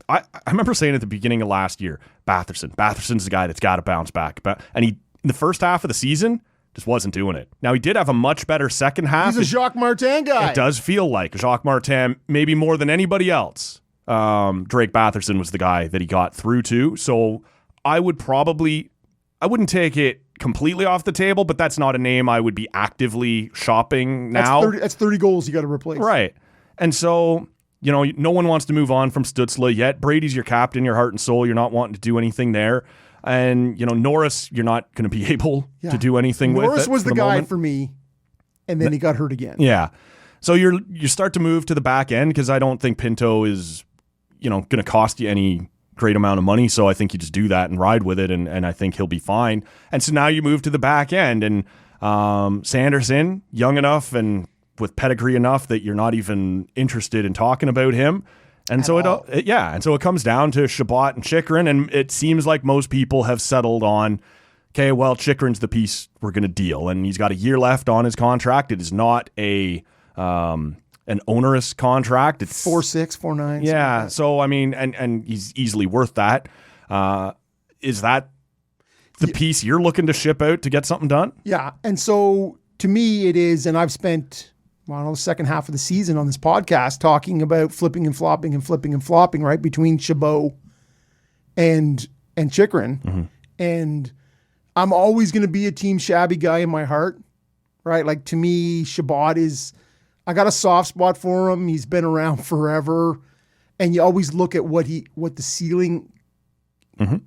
I remember saying at the beginning of last year, Batherson's the guy that's got to bounce back. And he, in the first half of the season, just wasn't doing it. Now, he did have a much better second half. He's a Jacques Martin guy. It does feel like Jacques Martin, maybe more than anybody else. Drake Batherson was the guy that he got through to. So I wouldn't take it completely off the table, but that's not a name I would be actively shopping now. That's 30 goals you got to replace. Right. And so, no one wants to move on from Stützle yet. Brady's your captain, your heart and soul. You're not wanting to do anything there. And, Norris, you're not going to be able to do anything with it. Norris was the guy for me, and then he got hurt again. Yeah. So you start to move to the back end because I don't think Pinto is, going to cost you any great amount of money. So I think you just do that and ride with it, and I think he'll be fine. And so now you move to the back end, and Sanderson, young enough and with pedigree enough that you're not even interested in talking about him. And so it comes down to Chabot and Chychrun, and it seems like most people have settled on, okay, well, Chychrun's the piece we're going to deal, and he's got a year left on his contract. It is not an onerous contract. It's 4.6, 4.9. Yeah. Like so I mean, and he's easily worth that. Is that the piece you're looking to ship out to get something done? Yeah. And so to me, it is, and I've spent the second half of the season on this podcast talking about flipping and flopping, right, between Chabot and Chychrun. Mm-hmm. And I'm always going to be a Team Shabby guy in my heart, right? Like, to me, Chabot I got a soft spot for him. He's been around forever. And you always look at what the ceiling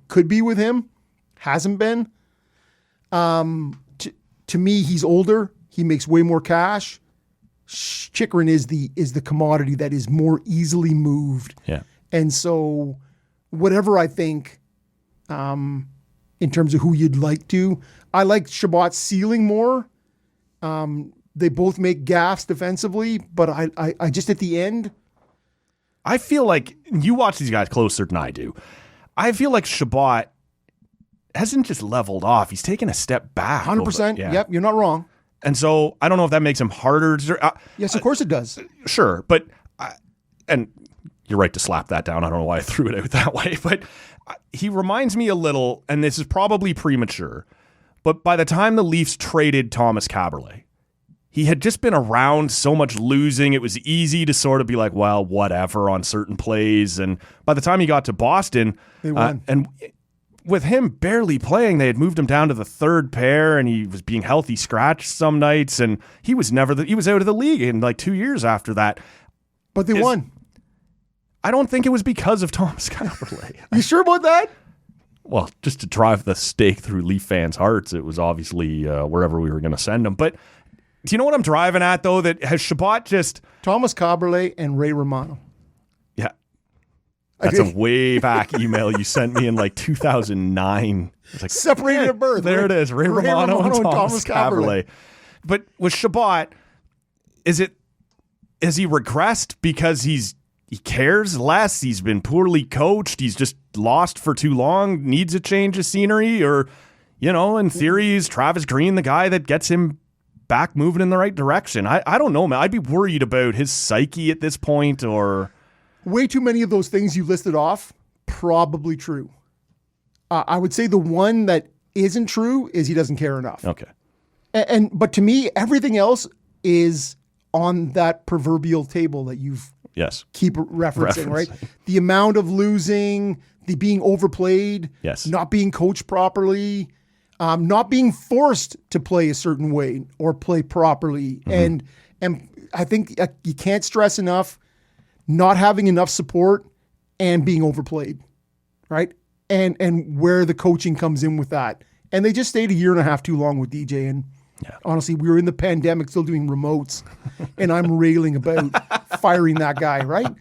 could be with him. Hasn't been. To me, he's older. He makes way more cash. Chychrun is the commodity that is more easily moved. Yeah. And so whatever I think in terms of who you'd like to, I like Chabot's ceiling more. They both make gaffes defensively, but I just at the end, I feel like you watch these guys closer than I do. I feel like Chabot hasn't just leveled off. He's taken a step back. 100%. Yep, you're not wrong. And so I don't know if that makes him harder. Yes, of course it does. Sure, but and you're right to slap that down. I don't know why I threw it out that way, but he reminds me a little, and this is probably premature, but by the time the Leafs traded Thomas Kaberle, he had just been around so much losing. It was easy to sort of be like, well, whatever on certain plays. And by the time he got to Boston, they won. And with him barely playing, they had moved him down to the third pair, and he was being healthy scratched some nights, and he was he was out of the league in like 2 years after that. But they won. I don't think it was because of Thomas Kaberle. You sure about that? Well, just to drive the stake through Leaf fans' hearts, it was obviously wherever we were going to send him. But do you know what I'm driving at, though? That has Chabot just... Thomas Kaberle and Ray Romano. Yeah. That's a way back email you sent me in like 2009. It's like, separated at birth. There it is. Ray Romano and Thomas Kaberle. But with Chabot, has he regressed because he cares less? He's been poorly coached. He's just lost for too long, needs a change of scenery? Or, in theory, is Travis Green the guy that gets him back moving in the right direction? I don't know, man. I'd be worried about his psyche at this point, or... Way too many of those things you listed off, probably true. I would say the one that isn't true is he doesn't care enough. Okay. But to me, everything else is on that proverbial table that you've keep referencing, right? The amount of losing, the being overplayed, not being coached properly, not being forced to play a certain way or play properly. And I think you can't stress enough not having enough support and being overplayed, right? And where the coaching comes in with that. And they just stayed a year and a half too long with DJ. And honestly, we were in the pandemic still doing remotes, and I'm railing about firing that guy, right?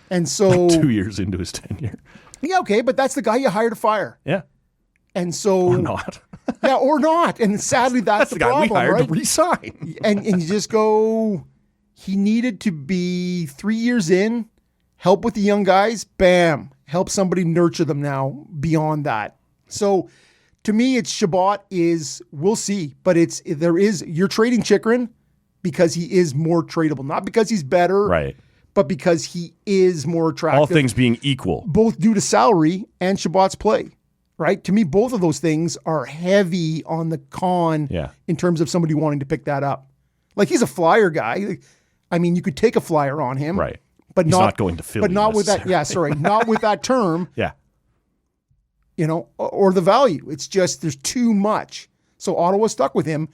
And so... Like 2 years into his tenure. Yeah, okay, but that's the guy you hire to fire. Yeah. And so... Or not. Yeah, or not. And sadly, that's the guy problem, we hired right? to resign. And you just go... He needed to be 3 years in, help with the young guys, bam, help somebody nurture them now beyond that. So to me, it's Chabot we'll see, but you're trading Chychrun because he is more tradable, not because he's better, right? but because he is more attractive. All things being equal. Both due to salary and Chabot's play, right? To me, both of those things are heavy on the con in terms of somebody wanting to pick that up. Like, he's a flyer guy. I mean, you could take a flyer on him. Right. But he's not going to Philly. But not with that. Yeah, sorry. Not with that term. Yeah. You know, or the value. It's just there's too much. So Ottawa's stuck with him.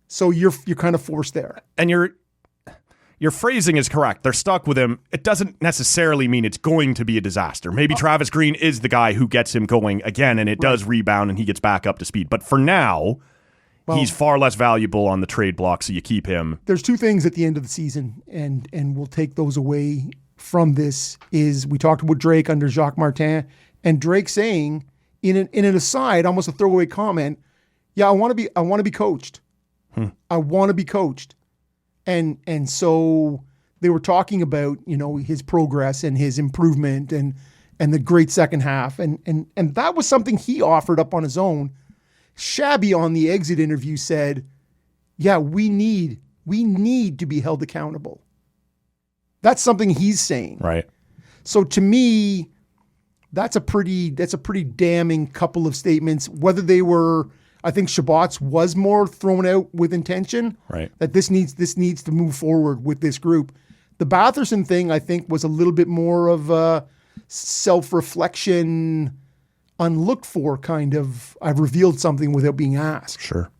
So you're kind of forced there. And your phrasing is correct. They're stuck with him. It doesn't necessarily mean it's going to be a disaster. Maybe Travis Green is the guy who gets him going again, and it does rebound and he gets back up to speed. But for now, he's far less valuable on the trade block, so you keep him. There's two things at the end of the season, and we'll take those away from this. Is we talked about Drake under Jacques Martin, and Drake saying in an aside, almost a throwaway comment, "Yeah, I want to be coached. I want to be coached." And so they were talking about, you know, his progress and his improvement and the great second half, and that was something he offered up on his own. Shabby on the exit interview said, "Yeah, we need to be held accountable." That's something he's saying. Right. So to me, that's a pretty damning couple of statements. Whether they were, I think Chabot's was more thrown out with intention. Right. That this needs to move forward with this group. The Batherson thing, I think, was a little bit more of a self-reflection, unlooked for kind of, I've revealed something without being asked. Sure.